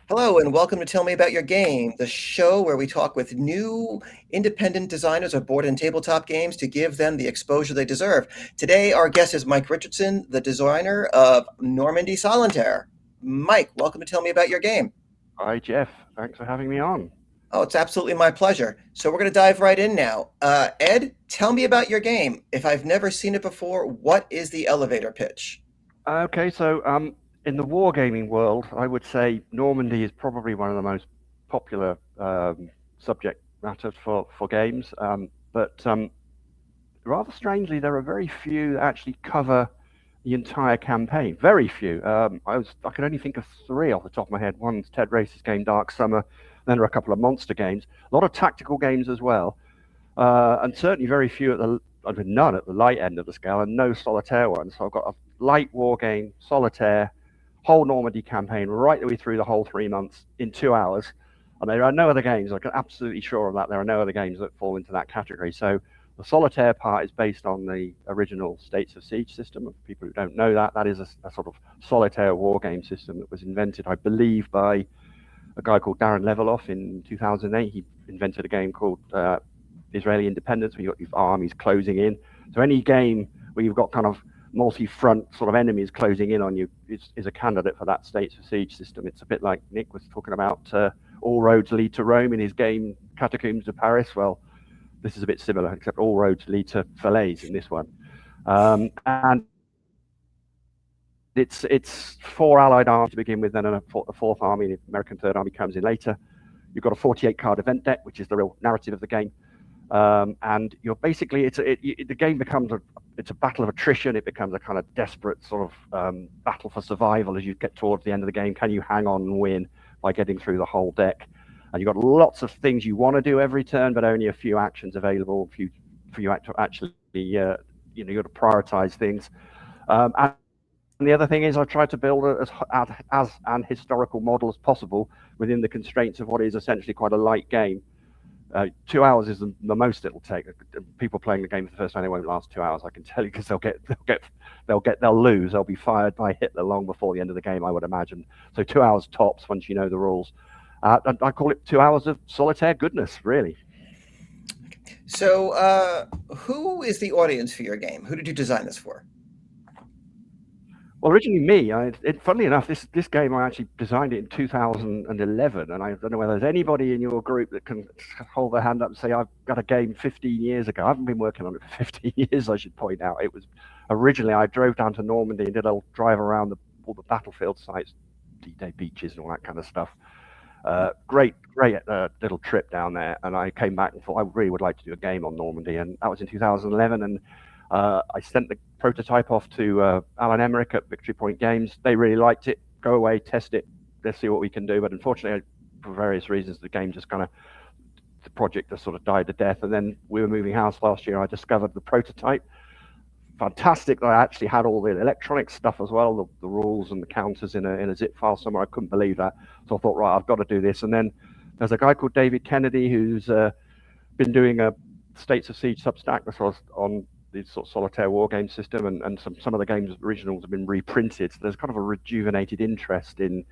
Hello, and welcome to Tell Me About Your Game, the show where we talk with new independent designers of board and tabletop games to give them the exposure they deserve. Today, our guest is Mike Richardson, the designer of Normandy Solitaire. Mike, welcome to Tell Me About Your Game. Hi, Jeff. Thanks for having me on. Oh, it's absolutely my pleasure. So we're going to dive right in now. Ed, tell me about your game. If I've never seen it before, what is the elevator pitch? Okay, so in the wargaming world, I would say Normandy is probably one of the most popular subject matters for games. But rather strangely, there are very few that actually cover the entire campaign. Very few. I can only think of three off the top of my head. One's Ted Race's game, Dark Summer. Then there are a couple of monster games. A lot of tactical games as well. And certainly very few none at the light end of the scale, and no solitaire ones. So I've got a light war game, solitaire, whole Normandy campaign, right the way through the whole 3 months in 2 hours. And there are no other games. I'm absolutely sure of that. There are no other games that fall into that category. So the solitaire part is based on the original States of Siege system. For people who don't know that, that is a sort of solitaire war game system that was invented, I believe, by a guy called Darren Leveloff in 2008. He invented a game called Israeli independence, where you've got these armies closing in. So any game where you've got kind of multi-front sort of enemies closing in on you is a candidate for that States of Siege system. It's a bit like Nick was talking about all roads lead to Rome in his game Catacombs of Paris. Well, this is a bit similar, except all roads lead to Falaise in this one. And it's 4 Allied armies to begin with, then a fourth army, the American Third Army comes in later. You've got a 48-card event deck, which is the real narrative of the game. And you're basically, the game becomes it's a battle of attrition. It becomes a kind of desperate sort of battle for survival as you get towards the end of the game. Can you hang on and win by getting through the whole deck? And you've got lots of things you want to do every turn, but only a few actions available for you to actually, you've got to prioritize things. And the other thing is I tried to build as an historical model as possible within the constraints of what is essentially quite a light game. 2 hours is the most it'll take. People playing the game for the first time, they won't last 2 hours, I can tell you, because they'll lose. They'll be fired by Hitler long before the end of the game, I would imagine. So 2 hours tops once you know the rules. And I call it 2 hours of solitaire goodness, really. So, who is the audience for your game? Who did you design this for? Well, originally me. Funnily enough, this game I actually designed it in 2011, and I don't know whether there's anybody in your group that can hold their hand up and say I've got a game 15 years ago. I haven't been working on it for 15 years. I should point out. It was originally I drove down to Normandy and did a drive around all the battlefield sites, D-Day beaches, and all that kind of stuff. Great little trip down there, and I came back and thought I really would like to do a game on Normandy, and that was in 2011. And I sent the prototype off to Alan Emmerich at Victory Point Games. They really liked it. Go away, test it. Let's see what we can do. But unfortunately, for various reasons, the project just sort of died to death. And then we were moving house last year. I discovered the prototype. Fantastic that I actually had all the electronic stuff as well, the rules and the counters in a zip file somewhere. I couldn't believe that. So I thought, right, I've got to do this. And then there's a guy called David Kennedy who's been doing a States of Siege Substack on the sort of solitaire war game system, and some of the games originals have been reprinted. So there's kind of a rejuvenated interest in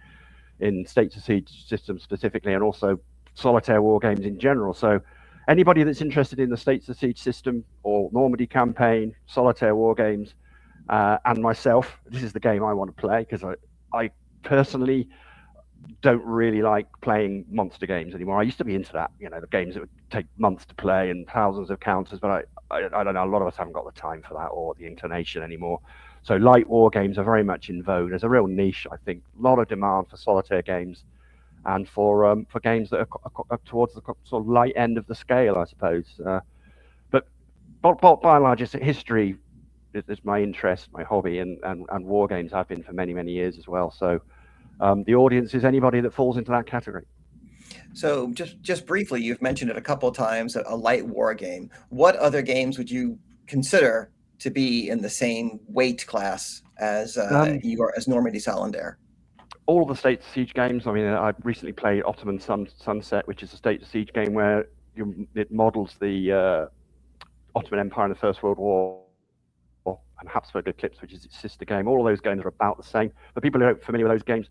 States of Siege systems specifically, and also solitaire war games in general. So anybody that's interested in the States of Siege system or Normandy Campaign, solitaire war games, and myself, this is the game I want to play, because I personally don't really like playing monster games anymore. I used to be into that, the games that would take months to play and thousands of counters, but I don't know, a lot of us haven't got the time for that or the inclination anymore. So light war games are very much in vogue. There's a real niche, I think, a lot of demand for solitaire games and for games that are towards the sort of light end of the scale, I suppose. But by and large, it's history is my interest, my hobby, and war games have been for many, many years as well. So the audience is anybody that falls into that category. So, just briefly, you've mentioned it a couple of times, a light war game. What other games would you consider to be in the same weight class as as Normandy Solitaire? All of the States of Siege games. I mean, I recently played Ottoman Sunset, which is a States of Siege game where it models the Ottoman Empire in the First World War, and Habsburg Eclipse, which is its sister game. All of those games are about the same. For people who aren't familiar with those games,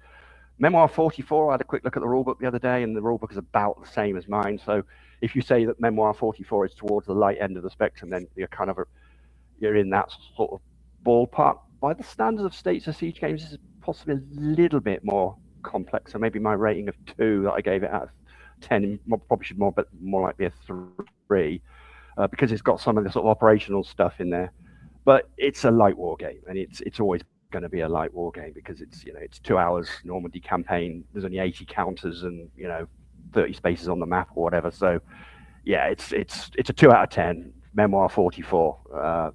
Memoir 44, I had a quick look at the rulebook the other day, and the rulebook is about the same as mine. So if you say that Memoir 44 is towards the light end of the spectrum, then you're in that sort of ballpark. By the standards of States of Siege games, this is possibly a little bit more complex. So maybe my rating of 2 that I gave it out of 10 probably should more like be a 3, because it's got some of the sort of operational stuff in there. But it's a light war game, and it's always going to be a light war game because it's 2 hours Normandy campaign. There's only 80 counters and 30 spaces on the map or whatever. So yeah, it's a 2 out of 10. Memoir 44.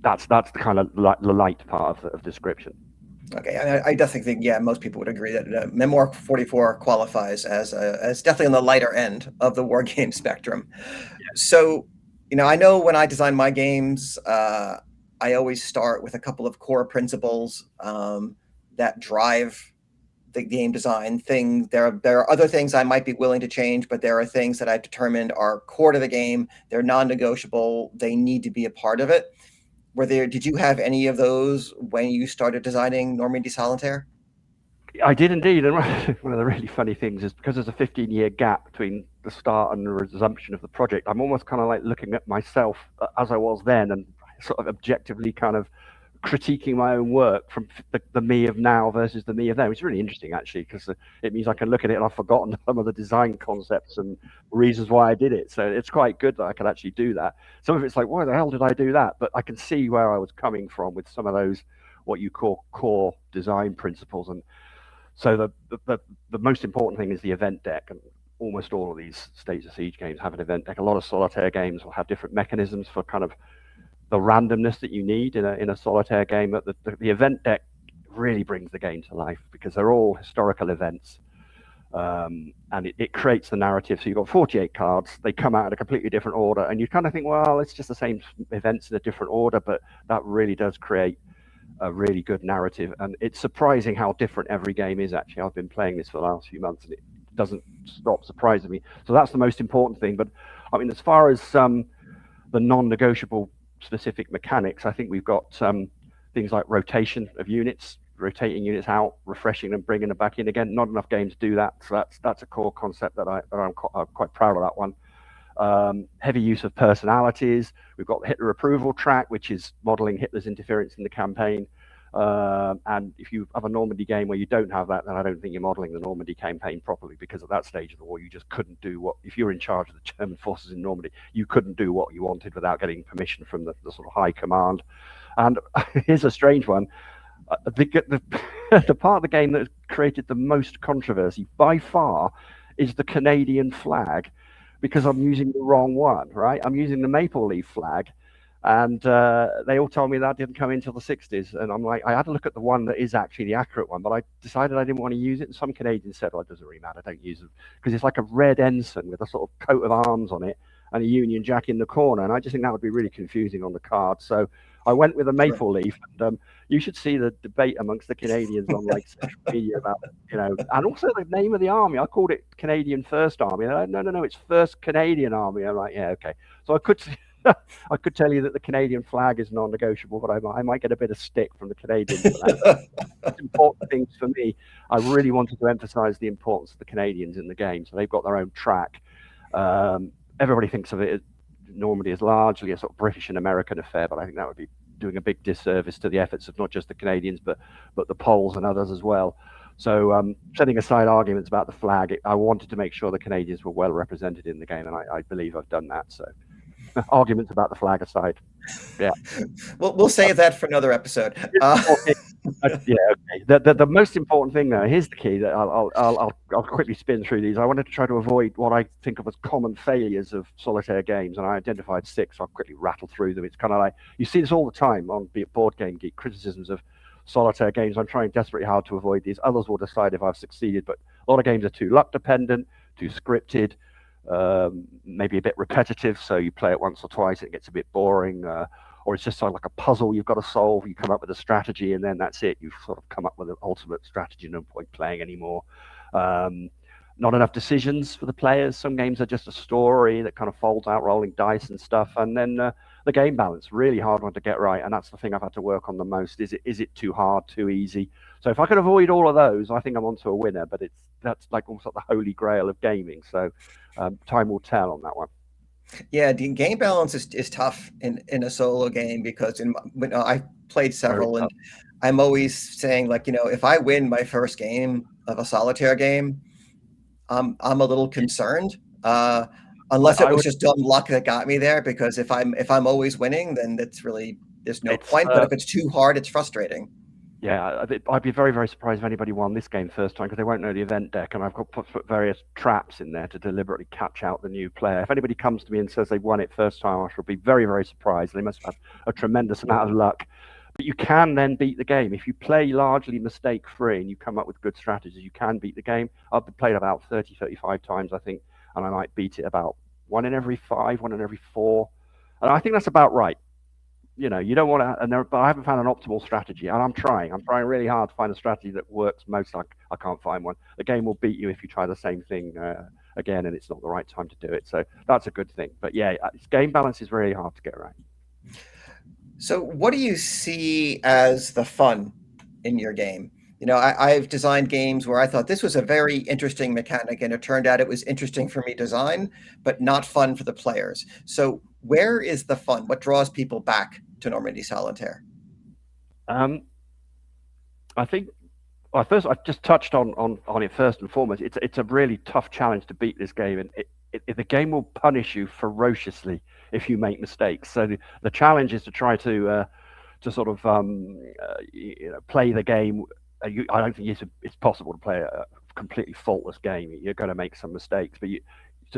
That's the kind of the light part of the description. Okay, I definitely think, yeah, most people would agree that Memoir 44 qualifies as definitely on the lighter end of the war game spectrum. Yeah. So, I know when I design my games, I always start with a couple of core principles that drive the game design thing. There are other things I might be willing to change, but there are things that I've determined are core to the game. They're non-negotiable. They need to be a part of it. Did you have any of those when you started designing Normandy Solitaire? I did indeed. And one of the really funny things is because there's a 15-year gap between the start and the resumption of the project, I'm almost kind of like looking at myself as I was then and sort of objectively kind of critiquing my own work from the me of now versus the me of then. It's really interesting, actually, because it means I can look at it and I've forgotten some of the design concepts and reasons why I did it. So it's quite good that I can actually do that. Some of it's like, why the hell did I do that? But I can see where I was coming from with some of those, what you call core design principles. And so the most important thing is the event deck. And almost all of these States of Siege games have an event deck. A lot of solitaire games will have different mechanisms for kind of the randomness that you need in a solitaire game. But the event deck really brings the game to life because they're all historical events, and it creates the narrative. So you've got 48 cards. They come out in a completely different order, and you kind of think, well, it's just the same events in a different order, but that really does create a really good narrative. And it's surprising how different every game is, actually. I've been playing this for the last few months, and it doesn't stop surprising me. So that's the most important thing. But I mean, as far as the non-negotiable specific mechanics, I think we've got things like rotation of units, rotating units out, refreshing them, bringing them back in again. Not enough games do that, so that's a core concept that I'm quite proud of that one. Heavy use of personalities. We've got the Hitler approval track, which is modeling Hitler's interference in the campaign. And if you have a Normandy game where you don't have that, then I don't think you're modeling the Normandy campaign properly, because at that stage of the war, you just couldn't do what, if you're in charge of the German forces in Normandy, you couldn't do what you wanted without getting permission from the sort of high command. And here's a strange one. The part of the game that created the most controversy by far is the Canadian flag, because I'm using the wrong one, right? I'm using the maple leaf flag. And they all told me that didn't come in until the 60s. And I'm like, I had to look at the one that is actually the accurate one, but I decided I didn't want to use it. And some Canadians said, well, it doesn't really matter, don't use it. Because it's like a red ensign with a sort of coat of arms on it and a Union Jack in the corner. And I just think that would be really confusing on the card. So I went with a maple leaf. And you should see the debate amongst the Canadians on like social media about, and also the name of the army. I called it Canadian First Army. And they're like, no, it's First Canadian Army. I'm like, yeah, okay. So I could tell you that the Canadian flag is non-negotiable, but I might get a bit of stick from the Canadians for that. That's important things for me. I really wanted to emphasize the importance of the Canadians in the game. So they've got their own track. Everybody thinks of it as Normandy as largely a sort of British and American affair, but I think that would be doing a big disservice to the efforts of not just the Canadians, but the Poles and others as well. So setting aside arguments about the flag, I wanted to make sure the Canadians were well represented in the game, and I believe I've done that. So arguments about the flag aside, yeah. We'll save that for another episode. Okay. The most important thing, though, here's the key that I'll quickly spin through these. I wanted to try to avoid what I think of as common failures of solitaire games, and I identified 6. I'll quickly rattle through them. It's kind of like, you see this all the time on Board Game Geek, criticisms of solitaire games. I'm trying desperately hard to avoid these. Others will decide if I've succeeded, but a lot of games are too luck dependent, too scripted, maybe a bit repetitive, so you play it once or twice, it gets a bit boring, or it's just sort of like a puzzle you've got to solve. You come up with a strategy, and then that's it. You've sort of come up with an ultimate strategy, no point playing anymore. not enough decisions for the players. Some games are just a story that kind of folds out rolling dice and stuff. And then the game balance, really hard one to get right. And that's the thing I've had to work on the most. Is it too hard, too easy? So if I could avoid all of those, I think I'm onto a winner. But that's like almost like the holy grail of gaming. So time will tell on that one. Yeah, the game balance is tough in a solo game because when I've played Very several, and tough. I'm always saying, like, if I win my first game of a solitaire game, I'm a little concerned. Unless it I was would. just dumb luck that got me there, because if I'm always winning, then that's really there's no It's point. But if it's too hard, it's frustrating. Yeah, I'd be very, very surprised if anybody won this game first time because they won't know the event deck, and I've got put various traps in there to deliberately catch out the new player. If anybody comes to me and says they won it first time, I shall be very, very surprised. They must have had a tremendous amount of luck. But you can then beat the game if you play largely mistake-free and you come up with good strategies. You can beat the game. I've played about 30, 35 times, I think, and I might beat it about one in every five, one in every four, and I think that's about right. You don't want to, but I haven't found an optimal strategy, and I'm trying. I'm trying really hard to find a strategy that works most. I can't find one. The game will beat you if you try the same thing again, and it's not the right time to do it. So that's a good thing. But yeah, game balance is really hard to get right. So, what do you see as the fun in your game? I've designed games where I thought this was a very interesting mechanic, and it turned out it was interesting for me to design, but not fun for the players. So, where is the fun? What draws people back to Normandy Solitaire? Um, I think. Well, first, I just touched on it first and foremost. It's a really tough challenge to beat this game, and the game will punish you ferociously if you make mistakes. So the challenge is to try to sort of play the game. I don't think it's possible to play a completely faultless game. You're going to make some mistakes, but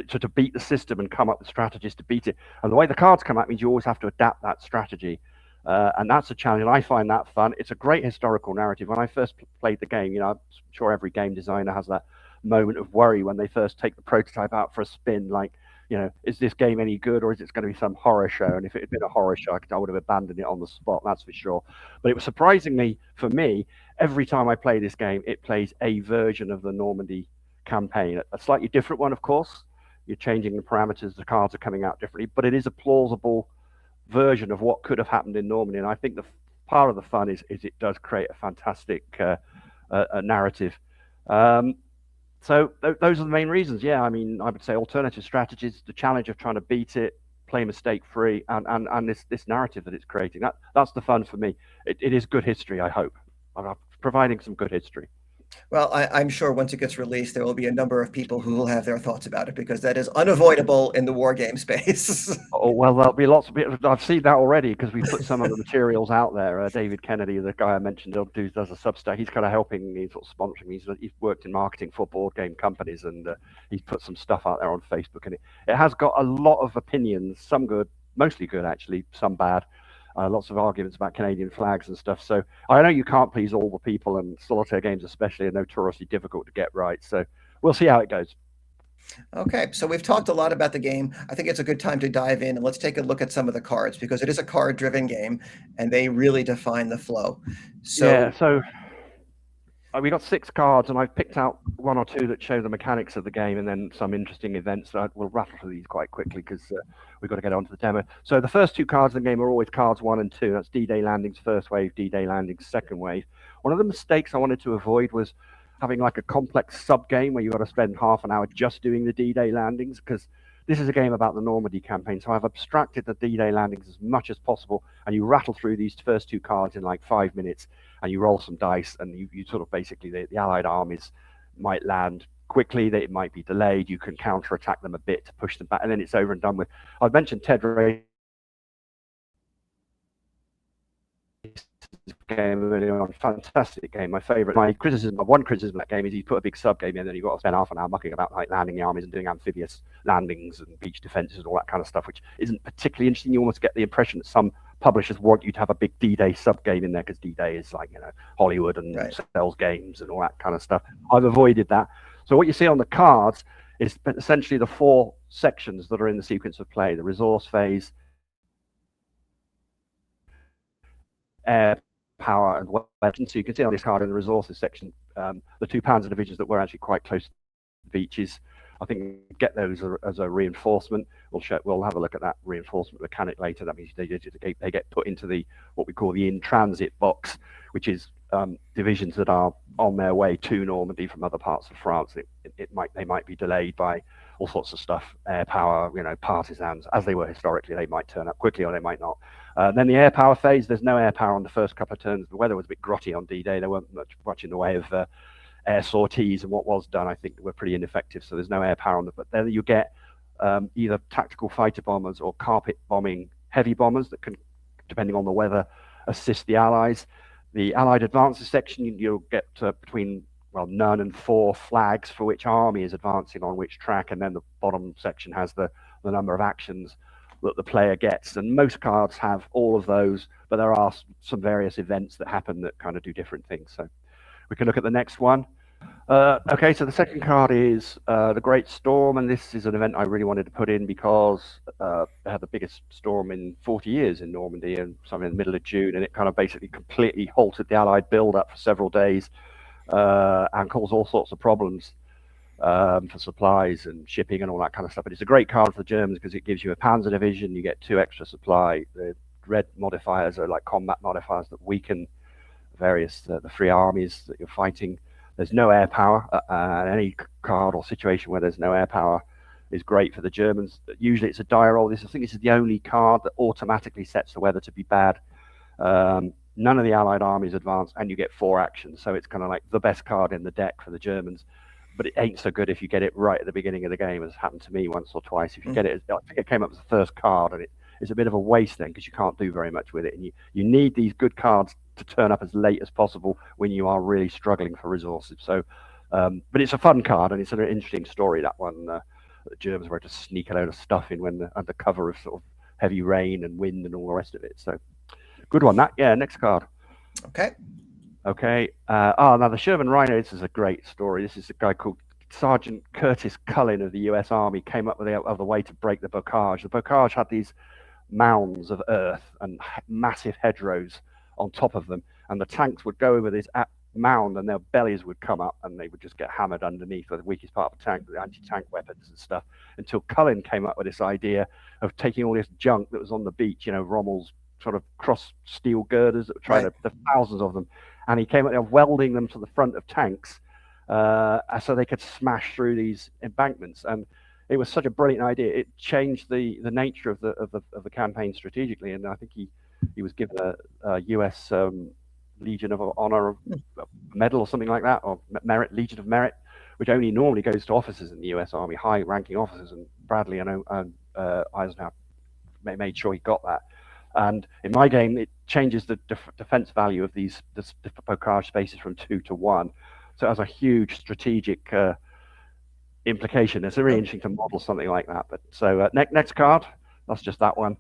to beat the system and come up with strategies to beat it. And the way the cards come out means you always have to adapt that strategy. And that's a challenge, and I find that fun. It's a great historical narrative. When I first played the game, I'm sure every game designer has that moment of worry when they first take the prototype out for a spin, like, is this game any good, or is it going to be some horror show? And if it had been a horror show, I would have abandoned it on the spot, that's for sure. But it was surprisingly, for me, every time I play this game, it plays a version of the Normandy campaign, a slightly different one, of course. You're changing the parameters, the cards are coming out differently, but it is a plausible version of what could have happened in Normandy. And I think the part of the fun is it does create a fantastic narrative. So those are the main reasons. Yeah, I mean, I would say alternative strategies, the challenge of trying to beat it, play mistake free, and this narrative that it's creating. That's the fun for me. It is good history, I hope. I'm providing some good history. Well, I'm sure once it gets released, there will be a number of people who will have their thoughts about it, because that is unavoidable in the war game space. Oh, well, there'll be lots of people. I've seen that already because we put some of the materials out there. David Kennedy, the guy I mentioned, does a Substack. He's kind of helping me, sort of sponsoring me. He's worked in marketing for board game companies, and he's put some stuff out there on Facebook. And it has got a lot of opinions, some good, mostly good actually, some bad. Lots of arguments about Canadian flags and stuff. So I know you can't please all the people, and solitaire games especially are notoriously difficult to get right. So we'll see how it goes. Okay, so we've talked a lot about the game. I think it's a good time to dive in, and let's take a look at some of the cards, because it is a card-driven game, and they really define the flow. Yeah, So, so we got 6 cards, and I've picked out one or two that show the mechanics of the game, and then some interesting events. So we'll rattle through these quite quickly because we've got to get on to the demo. So the first 2 cards in the game are always cards 1 and 2. That's D-Day Landings first wave, D-Day Landings second wave. One of the mistakes I wanted to avoid was having like a complex sub game where you got to spend half an hour just doing the D-Day landings, because this is a game about the Normandy campaign. So I've abstracted the D-Day landings as much as possible, and you rattle through these first 2 cards in like 5 minutes, and you roll some dice, and you sort of basically the Allied armies might land quickly, that it might be delayed. You can counterattack them a bit to push them back, and then it's over and done with. I've mentioned Ted Ray game earlier on. Fantastic game, my favorite. One criticism of that game is he put a big sub game in, and then you've got to spend half an hour mucking about like landing the armies and doing amphibious landings and beach defenses and all that kind of stuff, which isn't particularly interesting. You almost get the impression that some publishers want you to have a big D-Day sub game in there, because D-Day is like, Hollywood and right, sells games and all that kind of stuff. I've avoided that. So what you see on the cards is essentially the 4 sections that are in the sequence of play: the resource phase, air power, and weapons. So you can see on this card in the resources section, the 2 Panzer divisions that were actually quite close beaches. I think get those as a reinforcement. We'll have a look at that reinforcement mechanic later. That means they get put into what we call the in transit box, which is divisions that are on their way to Normandy from other parts of France. They might be delayed by all sorts of stuff, air power, partisans, as they were historically. They might turn up quickly or they might not. Then the air power phase, there's no air power on the first couple of turns. The weather was a bit grotty on D-Day. There weren't much in the way of air sorties, and what was done, I think, were pretty ineffective. So there's no air power on them. But then you get either tactical fighter bombers or carpet bombing heavy bombers that can, depending on the weather, assist the Allies. The Allied advances section, you'll get between none and 4 flags for which army is advancing on which track, and then the bottom section has the number of actions that the player gets. And most cards have all of those, but there are some various events that happen that kind of do different things. So we can look at the next one. Okay, so the second card is the Great Storm, and this is an event I really wanted to put in because they had the biggest storm in 40 years in Normandy, and something in the middle of June, and it kind of basically completely halted the Allied build-up for several days and caused all sorts of problems for supplies and shipping and all that kind of stuff. But it's a great card for the Germans because it gives you a Panzer division, you get 2 extra supply. The red modifiers are like combat modifiers that weaken various the 3 armies that you're fighting. There's no air power. Any card or situation where there's no air power is great for the Germans. Usually it's a die roll. I think this is the only card that automatically sets the weather to be bad. None of the Allied armies advance, and you get 4 actions. So it's kind of like the best card in the deck for the Germans. But it ain't so good if you get it right at the beginning of the game, as happened to me once or twice. If you get it, I think it came up as the first card, and it's a bit of a waste then because you can't do very much with it. And you need these good cards to turn up as late as possible when you are really struggling for resources. So, but it's a fun card, and it's an interesting story, that one. The Germans were to sneak a load of stuff in when under cover of sort of heavy rain and wind and all the rest of it. So good one, that. Yeah, next card. Okay. Now the Sherman Rhino, this is a great story. This is a guy called Sergeant Curtis Cullen of the US Army, came up with the way to break the bocage. The bocage had these mounds of earth and massive hedgerows on top of them, and the tanks would go over this mound and their bellies would come up and they would just get hammered underneath with the weakest part of the tank, the anti-tank weapons and stuff, until Cullen came up with this idea of taking all this junk that was on the beach, Rommel's sort of cross steel girders that were trying to, the thousands of them, and he came up there welding them to the front of tanks so they could smash through these embankments. And it was such a brilliant idea. It changed the nature of the campaign strategically, and I think he was given a US Legion of Honor medal or something like that, or Legion of Merit, which only normally goes to officers in the US Army, high-ranking officers. And Bradley and Eisenhower made sure he got that. And in my game, it changes the defense value of the bocage spaces from 2 to 1. So it has a huge strategic implication. It's really interesting to model something like that. But so next card, that's just that one.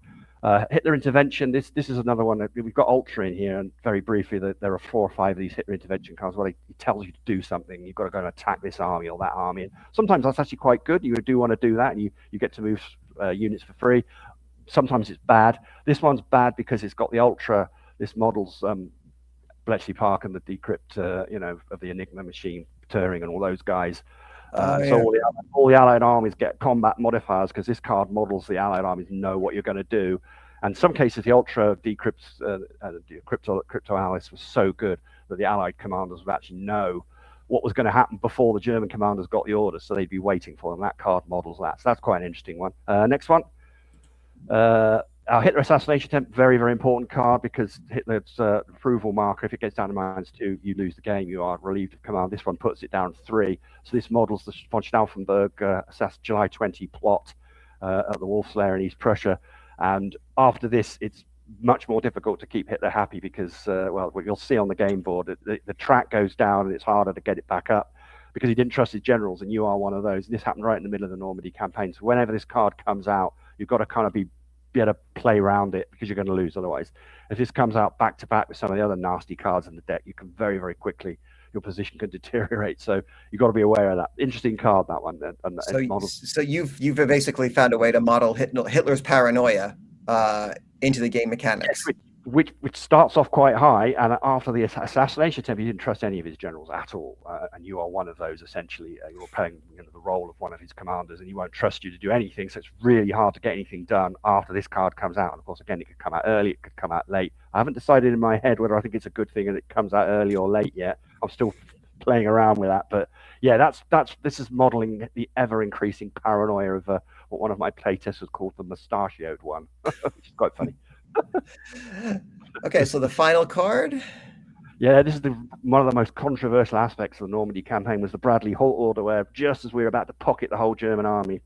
Hitler intervention. This is another one. We've got Ultra in here, and very briefly, there are 4 or 5 of these Hitler intervention cards. Well, he tells you to do something. You've got to go and attack this army or that army. And sometimes that's actually quite good. You do want to do that, and you get to move units for free. Sometimes it's bad. This one's bad because it's got the Ultra. This models Bletchley Park and the decrypt, of the Enigma machine, Turing, and all those guys. So all the Allied armies get combat modifiers because this card models the Allied armies know what you're going to do. And in some cases, the Ultra decrypts, crypto analysis was so good that the Allied commanders would actually know what was going to happen before the German commanders got the orders, so they'd be waiting for them. That card models that. So that's quite an interesting one. Next one. Our Hitler assassination attempt, very, very important card because Hitler's approval marker, if it gets down to -2, you lose the game. You are relieved of command. This one puts it down 3. So this models the von Stauffenberg July 20 plot at the Wolf's Lair in East Prussia. And after this, it's much more difficult to keep Hitler happy because, what you'll see on the game board, the track goes down and it's harder to get it back up because he didn't trust his generals, and you are one of those. This happened right in the middle of the Normandy campaign. So whenever this card comes out, you've got to kind of be able to play around it because you're going to lose otherwise. If this comes out back to back with some of the other nasty cards in the deck, you can very, very quickly, your position can deteriorate. So you've got to be aware of that. Interesting card, that one. So you've basically found a way to model Hitler's paranoia into the game mechanics. which starts off quite high, and after the assassination attempt, he didn't trust any of his generals at all, and you are one of those. Essentially, you're playing the role of one of his commanders, and he won't trust you to do anything. So it's really hard to get anything done after this card comes out. And of course, again, it could come out early, it could come out late. I haven't decided in my head whether I think it's a good thing that it comes out early or late yet. I'm still playing around with that, but yeah, this is modelling the ever increasing paranoia of what one of my playtesters called the mustachioed one, which is quite funny. Okay, so the final card. Yeah, this is one of the most controversial aspects of the Normandy campaign was the Bradley halt order, where just as we were about to pocket the whole German army,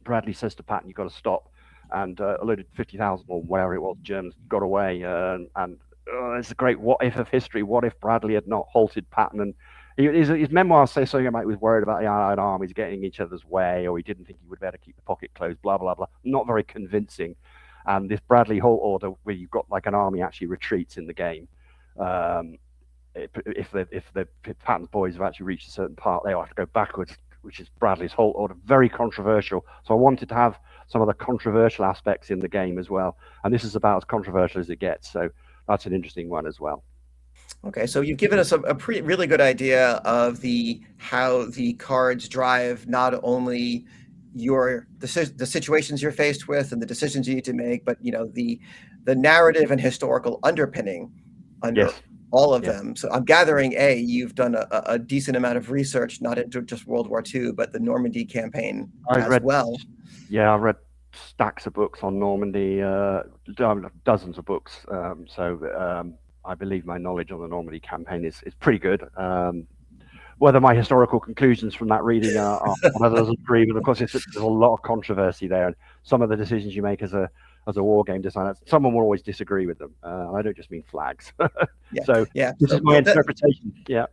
Bradley says to Patton, "You've got to stop." And a load of 50,000 or whatever it was, Germans got away. And it's a great what if of history. What if Bradley had not halted Patton? And his memoirs say something about he was worried about the Allied armies getting each other's way, or he didn't think he would be able to keep the pocket closed, blah, blah, blah. Not very convincing. And this Bradley halt order, where you've got like an army actually retreats in the game. If Patton's boys have actually reached a certain part, they have to go backwards, which is Bradley's halt order. Very controversial. So I wanted to have some of the controversial aspects in the game as well. And this is about as controversial as it gets. So that's an interesting one as well. Okay, so you've given us a really good idea of how the cards drive not only the situations you're faced with and the decisions you need to make, but the narrative and historical underpinning under all of them. So I'm gathering, you've done a decent amount of research, not into just World War II, but the Normandy campaign as well. Yeah, I read stacks of books on Normandy, dozens of books. So I believe my knowledge on the Normandy campaign is pretty good. Whether my historical conclusions from that reading are others agree, but of course there's a lot of controversy there, and some of the decisions you make as a war game designer, someone will always disagree with them. I don't just mean flags. So this is my interpretation. Yeah,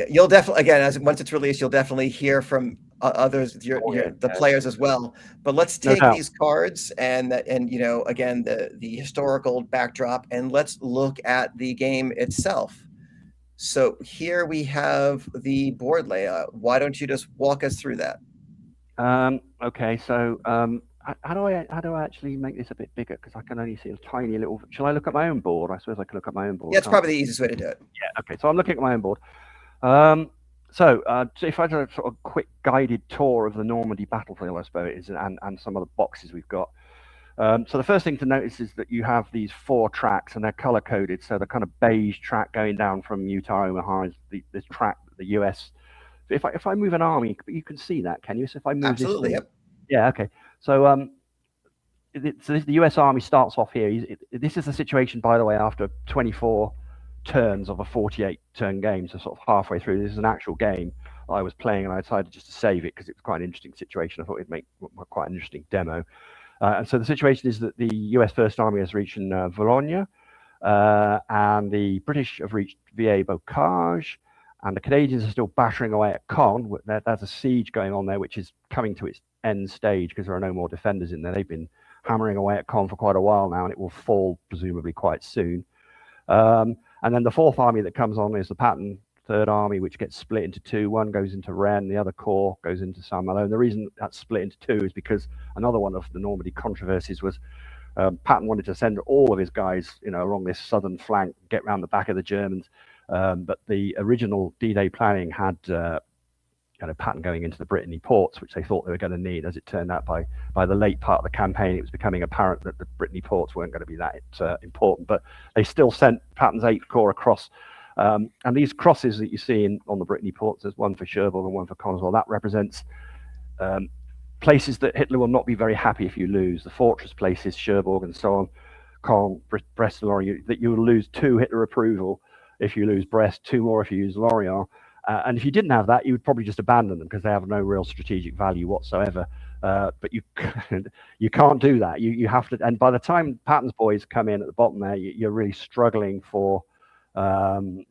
you'll definitely, again, once it's released, you'll definitely hear from others, the players as well. But let's take these cards and again the historical backdrop, and let's look at the game itself. So here we have the board layout. Why don't you just walk us through that? Okay, so how do I actually make this a bit bigger? Because I can only see a tiny little. Shall I look at my own board? I suppose I can look at my own board. Yeah, it's probably the easiest way to do it. Yeah. Okay, so I'm looking at my own board. So if I do a sort of quick guided tour of the Normandy battlefield, I suppose, and some of the boxes we've got. So the first thing to notice is that you have these 4 tracks, and they're color coded. So the kind of beige track going down from Utah, Omaha is this track that the US. If I move an army, you can see that, can you? So if I move absolutely, this, yeah, okay. So the US Army starts off here. This is the situation, by the way, after 24 turns of a 48-turn game, so sort of halfway through. This is an actual game I was playing, and I decided just to save it because it was quite an interesting situation. I thought it'd make quite an interesting demo. And so the situation is that the US First Army has reached Vologna, and the British have reached Villers-Bocage, and the Canadians are still battering away at Caen. There's a siege going on there, which is coming to its end stage because there are no more defenders in there. They've been hammering away at Caen for quite a while now, and it will fall presumably quite soon. And then the 4th army that comes on is the Patton Third Army, which gets split into 2. One goes into Rennes, the other corps goes into Saint-Malo. And the reason that's split into 2 is because another one of the Normandy controversies was Patton wanted to send all of his guys, along this southern flank, get around the back of the Germans. But the original D-Day planning had Patton going into the Brittany ports, which they thought they were going to need. As it turned out, by the late part of the campaign, it was becoming apparent that the Brittany ports weren't going to be that important. But they still sent Patton's 8th Corps across. And these crosses that you see on the Brittany ports, there's one for Cherbourg and one for Caen as well. That represents places that Hitler will not be very happy if you lose. The fortress places, Cherbourg and so on, Caen, Brest, Lorient, that you will lose 2 Hitler approval if you lose Brest, 2 more if you use Lorient. And if you didn't have that, you would probably just abandon them because they have no real strategic value whatsoever. But you can't do that. You have to. And by the time Patton's boys come in at the bottom there, you're really struggling for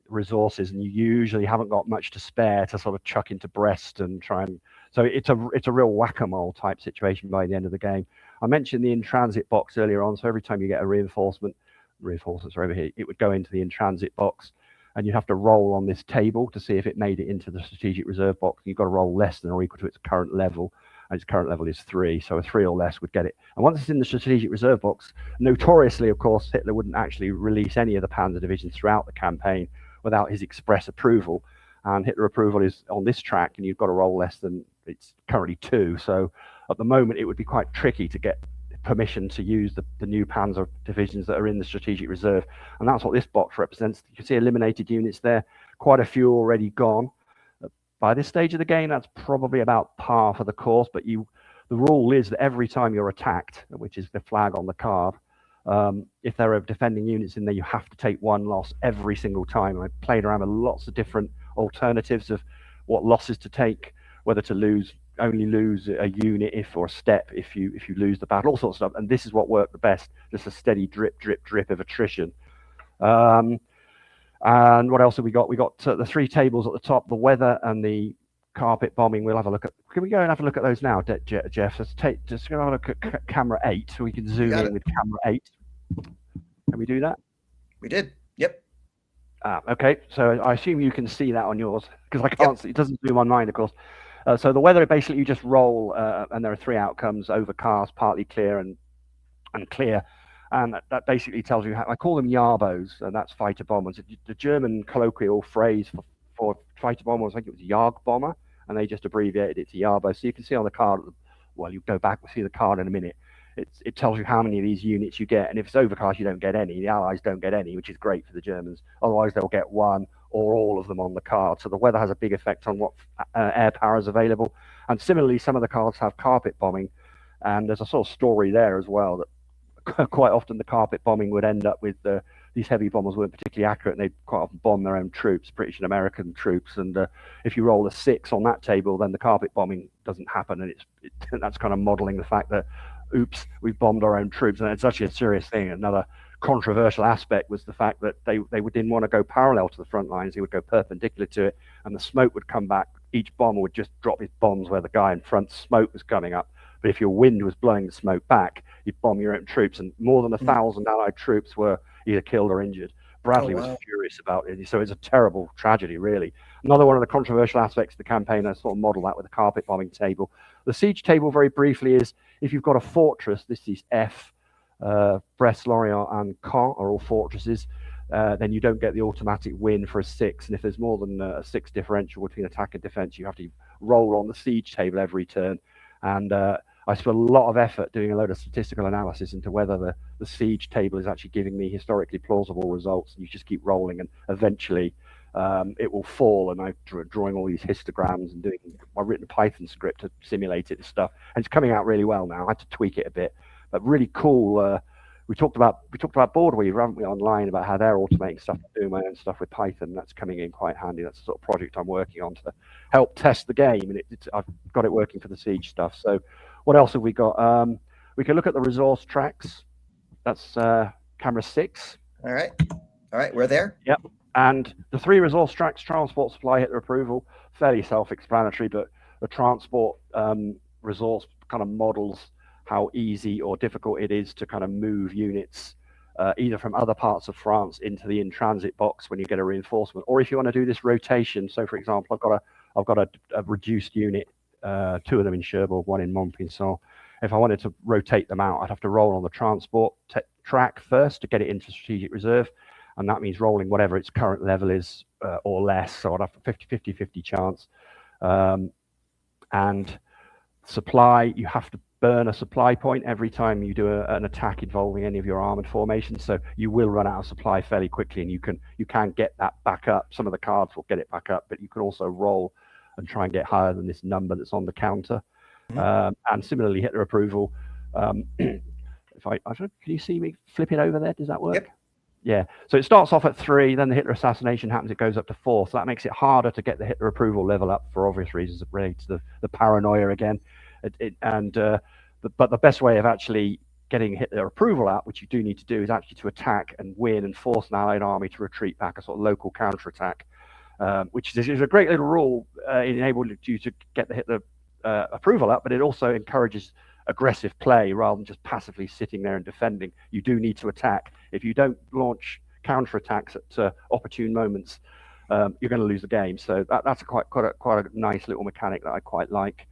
resources, and you usually haven't got much to spare to sort of chuck into Brest and try and. So it's a real whack-a-mole type situation by the end of the game. I mentioned the in-transit box earlier on. So every time you get a reinforcements are over here, it would go into the in-transit box, and you have to roll on this table to see if it made it into the strategic reserve box. You've got to roll less than or equal to its current level, and its current level is 3, so a 3 or less would get it. And once it's in the strategic reserve box, notoriously, of course, Hitler wouldn't actually release any of the Panzer divisions throughout the campaign without his express approval. And Hitler approval is on this track, and you've got to roll less than, it's currently 2. So at the moment, it would be quite tricky to get permission to use the new Panzer divisions that are in the strategic reserve. And that's what this box represents. You can see eliminated units there, quite a few already gone. By this stage of the game, that's probably about par for the course, but the rule is that every time you're attacked, which is the flag on the card, if there are defending units in there, you have to take 1 loss every single time. I played around with lots of different alternatives of what losses to take, whether to only lose a unit or a step if you lose the battle, all sorts of stuff. And this is what worked the best, just a steady drip, drip, drip of attrition. And what else have we got? We got the 3 tables at the top, the weather and the carpet bombing. We'll have a look at. Can we go and have a look at those now, Jeff? Let's just go and look at camera 8, so we can zoom in with camera 8. Can we do that? We did. Yep. Okay. So I assume you can see that on yours, because I can't see. It doesn't zoom on mine, of course. So the weather, basically, you just roll, and there are 3 outcomes: overcast, partly clear, and clear. And that basically tells you how, I call them Yarbos, and that's fighter bombers. The German colloquial phrase for fighter bombers, I think it was Jagdbomber, and they just abbreviated it to Yarbo. So you can see on the card, well, you go back, we'll see the card in a minute. It tells you how many of these units you get, and if it's overcast, you don't get any. The Allies don't get any, which is great for the Germans. Otherwise, they'll get 1 or all of them on the card. So the weather has a big effect on what air power is available. And similarly, some of the cards have carpet bombing, and there's a sort of story there as well that quite often the carpet bombing would end up with these heavy bombers weren't particularly accurate, and they'd quite often bomb their own troops, British and American troops. And if you roll a 6 on that table, then the carpet bombing doesn't happen, and that's kind of modeling the fact that, oops, we've bombed our own troops, and it's actually a serious thing. Another controversial aspect was the fact that they didn't want to go parallel to the front lines; they would go perpendicular to it, and the smoke would come back. Each bomber would just drop his bombs where the guy in front's smoke was coming up. But if your wind was blowing the smoke back, you'd bomb your own troops, and more than 1,000 Allied troops were either killed or injured. Bradley was furious about it, so it's a terrible tragedy, really. Another one of the controversial aspects of the campaign, I sort of model that with the carpet bombing table. The siege table, very briefly, is if you've got a fortress, this is F, Brest, Lorient, and Caen are all fortresses, then you don't get the automatic win for a 6. And if there's more than a 6 differential between attack and defense, you have to roll on the siege table every turn. And I spent a lot of effort doing a load of statistical analysis into whether the siege table is actually giving me historically plausible results. And you just keep rolling, and eventually it will fall. And I'm drawing all these histograms and I've written a Python script to simulate it and stuff. And it's coming out really well now. I had to tweak it a bit, but really cool. We talked about Boardweaver, haven't we, online, about how they're automating stuff, doing my own stuff with Python. That's coming in quite handy. That's the sort of project I'm working on to help test the game, and I've got it working for the siege stuff. So what else have we got? We can look at the resource tracks. That's camera 6. All right, we're there. Yep. And the 3 resource tracks: transport, supply, Hitler approval, fairly self-explanatory, but the transport resource kind of models how easy or difficult it is to kind of move units either from other parts of France into the in-transit box when you get a reinforcement, or if you want to do this rotation. So, for example, I've got a reduced unit, 2 of them in Cherbourg, 1 in Montpinçon. If I wanted to rotate them out, I'd have to roll on the transport track first to get it into strategic reserve, and that means rolling whatever its current level is or less. So I'd have a 50-50 chance. And supply, you have to burn a supply point every time you do an attack involving any of your armored formations, so you will run out of supply fairly quickly, and you can get that back up. Some of the cards will get it back up, but you can also roll and try and get higher than this number that's on the counter. And similarly, Hitler approval. If I don't, can you see me flipping over there? Does that work? Yep. Yeah. So it starts off at 3, then the Hitler assassination happens, it goes up to 4. So that makes it harder to get the Hitler approval level up for obvious reasons related to the paranoia again. But the best way of actually getting Hitler approval out, which you do need to do, is actually to attack and win and force an Allied army to retreat back, a sort of local counterattack, which is a great little rule. It enables you to get the Hitler approval up, but it also encourages aggressive play rather than just passively sitting there and defending. You do need to attack. If you don't launch counterattacks at opportune moments, you're going to lose the game. So that's quite a nice little mechanic that I quite like.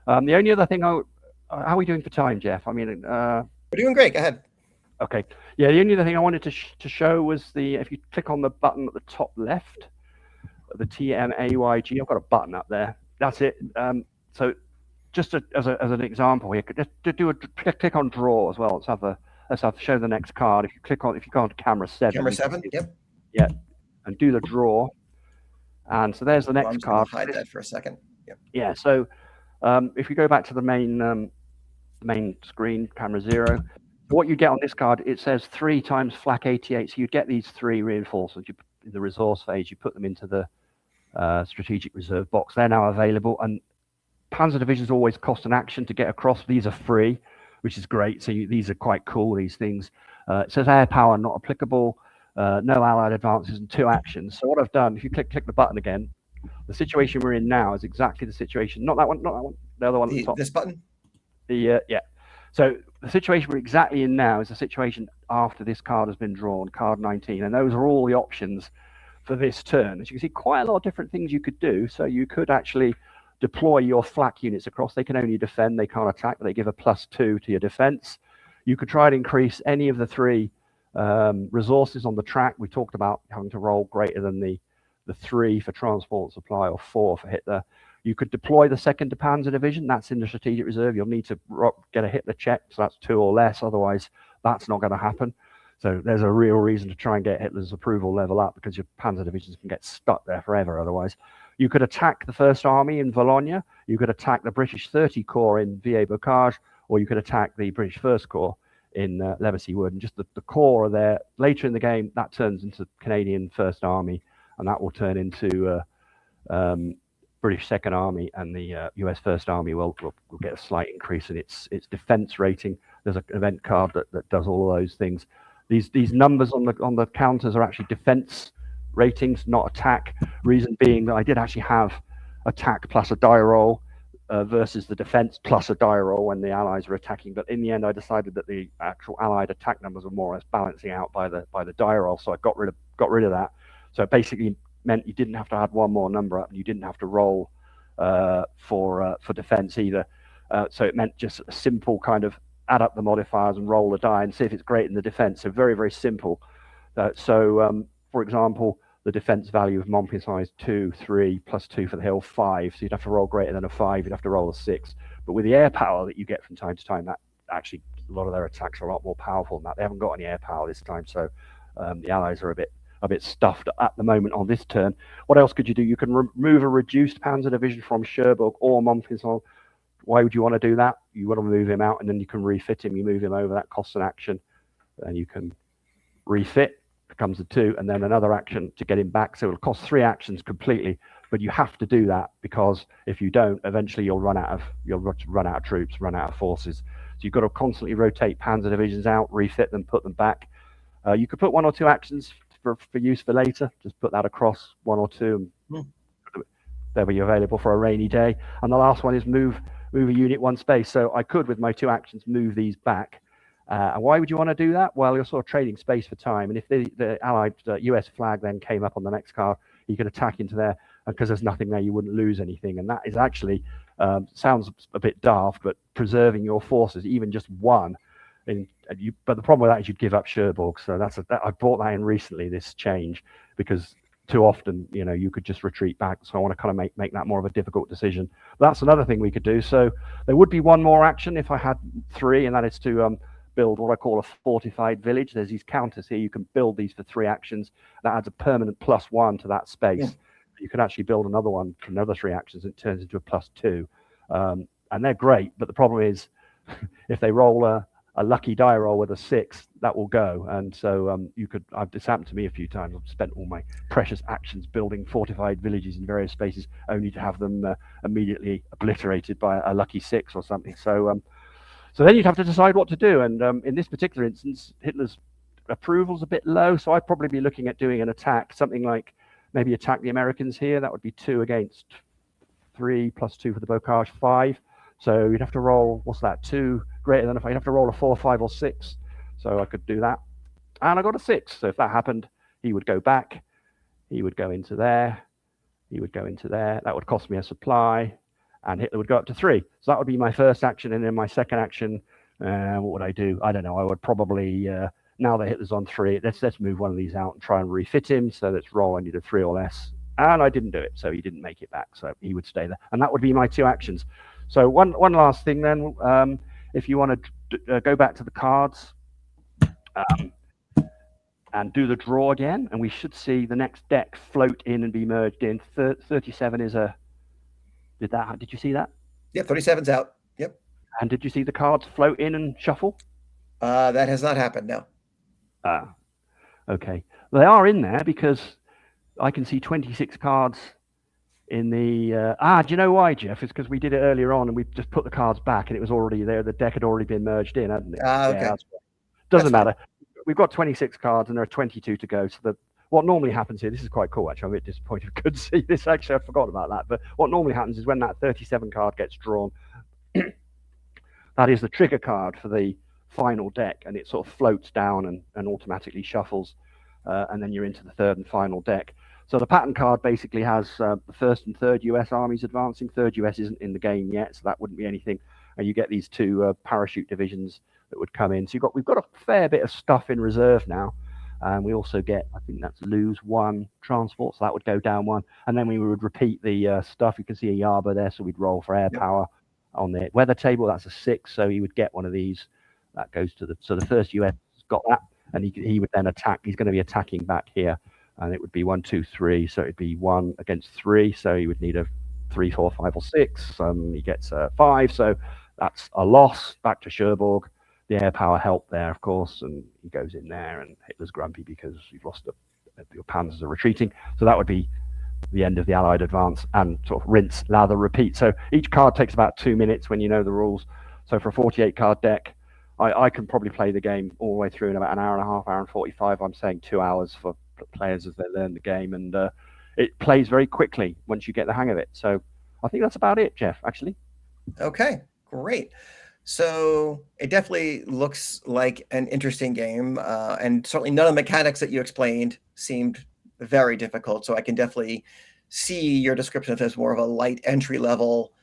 The only other thing, how are we doing for time, Jeff? I mean, we're doing great. Go ahead. Okay. Yeah, the only other thing I wanted to show was if you click on the button at the top left, the TMAYG, I've got a button up there. That's it. So just as an example here, just to do click on draw as well. Let's show the next card. If you go on to camera 7. Camera 7. Yep. Yeah, and do the draw. And so there's the next I'm card. Just hide that for a second. Yep. Yeah. So if you go back to the main screen, camera 0. What you get on this card, it says 3 times flak 88. So you get these 3 reinforcements. In the resource phase, you put them into the strategic reserve box. They're now available, and Panzer divisions always cost an action to get across. These are free, which is great. So these are quite cool, these things. It says air power not applicable, no allied advances, and 2 actions. So what I've done, if you click the button again, the situation we're in now is exactly the situation. Not that one, the other one at the top. This button? Yeah. So the situation we're exactly in now is the situation after this card has been drawn, card 19, and those are all the options for this turn. As you can see, quite a lot of different things you could do. So you could actually deploy your flak units across. They can only defend, they can't attack, but they give a +2 to your defense. You could try to increase any of the 3 resources on the track. We talked about having to roll greater than the 3 for transport supply or 4 for Hitler. You could deploy the 2nd Panzer Division. That's in the strategic reserve. You'll need to get a Hitler check, so that's 2 or less. Otherwise, that's not going to happen. So there's a real reason to try and get Hitler's approval level up, because your Panzer divisions can get stuck there forever otherwise. You could attack the First Army in Wallonia. You could attack the British 30 Corps in Villers-Bocage, or you could attack the British First Corps in Levassy Wood. And just the core are there. Later in the game, that turns into Canadian First Army, and that will turn into British Second Army, and the US First Army will get a slight increase in its defense rating. There's an event card that does all of those things. These numbers on the counters are actually defense ratings, not attack. Reason being that I did actually have attack plus a die roll versus the defense plus a die roll when the Allies were attacking. But in the end, I decided that the actual Allied attack numbers were more or less balancing out by the die roll. So I got rid of that. So it basically meant you didn't have to add one more number up, and you didn't have to roll for defense either. So it meant just a simple kind of add up the modifiers and roll the die and see if it's greater than the defense. So very, very simple. For example, the defense value of Montpellier is 2, 3, +2 for the hill, 5. So you'd have to roll greater than a 5. You'd have to roll a 6. But with the air power that you get from time to time, that actually a lot of their attacks are a lot more powerful than that. They haven't got any air power this time, so the Allies are a bit stuffed at the moment on this turn. What else could you do? You can remove a reduced Panzer division from Cherbourg or Montpellier. Why would you want to do that? You want to move him out, and then you can refit him. You move him over. That costs an action, and you can refit. Becomes a 2, and then another action to get him back. So it'll cost 3 actions completely. But you have to do that, because if you don't, eventually you'll run out of troops, run out of forces. So you've got to constantly rotate Panzer divisions out, refit them, put them back. You could put 1 or 2 actions for use for later. Just put that across 1 or 2, and they'll be available for a rainy day. And the last one is move a unit 1 space. So I could, with my 2 actions, move these back. And why would you want to do that? Well, you're sort of trading space for time. And if the Allied US flag then came up on the next card, you could attack into there, and because there's nothing there, you wouldn't lose anything. And that is actually, sounds a bit daft, but preserving your forces, even just 1. But the problem with that is you'd give up Cherbourg. So I brought that in recently, this change, because too often, you could just retreat back. So I want to kind of make that more of a difficult decision. But that's another thing we could do. So there would be 1 more action if I had 3, and that is to build what I call a fortified village. There's these counters here. You can build these for 3 actions. That adds a permanent +1 to that space. Yeah. You can actually build another one for another 3 actions. It turns into a +2. And they're great. But the problem is, if they roll a lucky die roll with a 6, that will go. And so this happened to me a few times. I've spent all my precious actions building fortified villages in various spaces, only to have them immediately obliterated by a lucky 6 or something. So then you'd have to decide what to do. And in this particular instance, Hitler's approval's a bit low. So I'd probably be looking at doing an attack, something like maybe attack the Americans here. That would be 2 against 3 +2 for the Bocage, 5. So you'd have to roll, what's that, 2 greater than a 5. You'd have to roll a 4, 5, or 6. So I could do that. And I got a 6. So if that happened, he would go back. He would go into there. He would go into there. That would cost me a supply. and Hitler would go up to 3. So that would be my first action, and then my second action, what would I do? I don't know. I would probably, now that Hitler's on 3, let's move one of these out and try and refit him. So let's roll. I need a 3 or less, and I didn't do it, so he didn't make it back. So he would stay there, and that would be my 2 actions. So one last thing then, if you want to go back to the cards and do the draw again, and we should see the next deck float in and be merged in. 37 is a. Did you see that? Yep, 37's out. Yep. And did you see the cards float in and shuffle? That has not happened, no. Okay. They are in there because I can see 26 cards in the... do you know why, Jeff? It's because we did it earlier on and we just put the cards back and it was already there. The deck had already been merged in, hadn't it? Okay. Yeah, doesn't matter. We've got 26 cards and there are 22 to go. So what normally happens here, this is quite cool, actually. I'm a bit disappointed I couldn't see this. Actually, I forgot about that. But what normally happens is when that 37 card gets drawn, that is the trigger card for the final deck, and it sort of floats down and automatically shuffles, and then you're into the third and final deck. So the pattern card basically has the 1st and 3rd US armies advancing. 3rd US isn't in the game yet, so that wouldn't be anything. And you get these 2 parachute divisions that would come in. So we've got a fair bit of stuff in reserve now. And we also get, I think that's lose 1 transport, so that would go down 1. And then we would repeat the stuff. You can see a Yarber there, so we'd roll for air power on the weather table. That's a 6, so he would get one of these. That goes to so the 1st US got that, and he would then attack. He's going to be attacking back here, and it would be 1, 2, 3. So it'd be 1 against 3. So he would need a 3, 4, 5, or 6. He gets a 5, so that's a loss back to Cherbourg. The air power help there, of course, and he goes in there, and Hitler's grumpy because you've lost your panzers are retreating. So that would be the end of the Allied advance, and sort of rinse, lather, repeat. So each card takes about 2 minutes when you know the rules. So for a 48 card deck, I can probably play the game all the way through in about an hour and a half, hour and 45. I'm saying 2 hours for players as they learn the game, and it plays very quickly once you get the hang of it. So I think that's about it, Jeff, actually. Okay, great. So it definitely looks like an interesting game, and certainly none of the mechanics that you explained seemed very difficult. So I can definitely see your description of it as more of a light entry level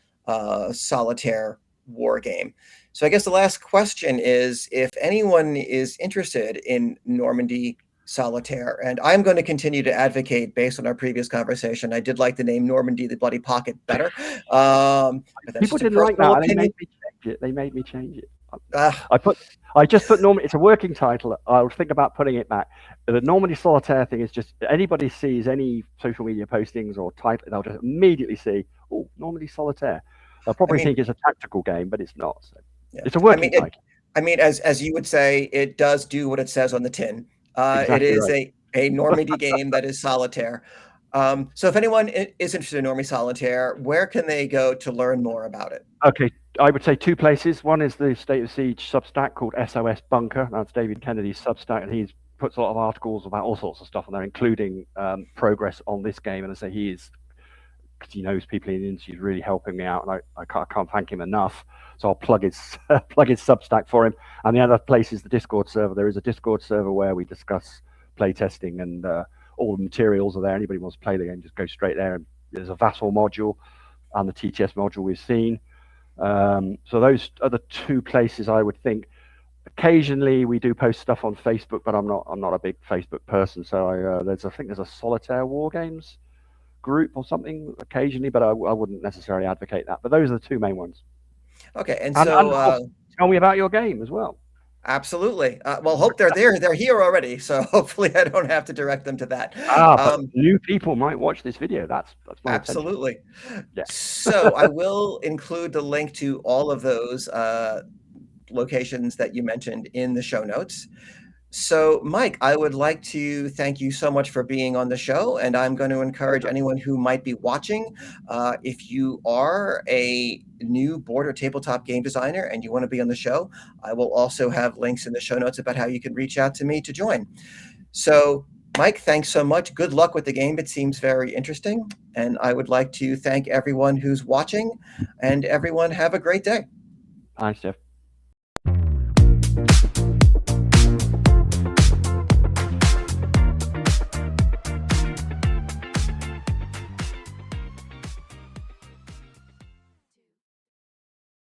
solitaire war game. So I guess the last question is if anyone is interested in Normandy Solitaire, and I'm going to continue to advocate based on our previous conversation. I did like the name Normandy the Bloody Pocket better. People didn't like that. They made me change it. I just put Normandy. It's a working title. I'll think about putting it back. The Normandy Solitaire thing is just anybody sees any social media postings or title, they'll just immediately see, oh, Normandy Solitaire. They'll probably think it's a tactical game, but it's not. So it's a working title. As you would say, it does do what it says on the tin. Exactly, it is right. a Normandy game that is solitaire. So if anyone is interested in Normandy Solitaire, where can they go to learn more about it? Okay, I would say 2 places. One is the State of Siege Substack called SOS Bunker. That's David Kennedy's Substack, and he's puts a lot of articles about all sorts of stuff on there, including progress on this game. And I say he is, because he knows people in the industry, is really helping me out, and I can't thank him enough. So I'll plug his Substack for him. And the other place is the Discord server. There is a Discord server where we discuss playtesting, and all the materials are there. Anybody wants to play the game, just go straight there. And there's a Vassal module and the TTS module we've seen. So those are the 2 places I would think. Occasionally we do post stuff on Facebook, but I'm not a big Facebook person. So I think there's a Solitaire War Games group or something occasionally, but I wouldn't necessarily advocate that. But those are the 2 main ones. Okay, and tell me about your game as well. Absolutely. Well, hope they're there. They're here already, so hopefully I don't have to direct them to that. But new people might watch this video. That's my absolutely. Yeah. So I will include the link to all of those locations that you mentioned in the show notes. So, Mike, I would like to thank you so much for being on the show, and I'm going to encourage anyone who might be watching, if you are a new board or tabletop game designer and you want to be on the show, I will also have links in the show notes about how you can reach out to me to join. So, Mike, thanks so much. Good luck with the game. It seems very interesting, and I would like to thank everyone who's watching, and everyone have a great day. Thanks, Jeff.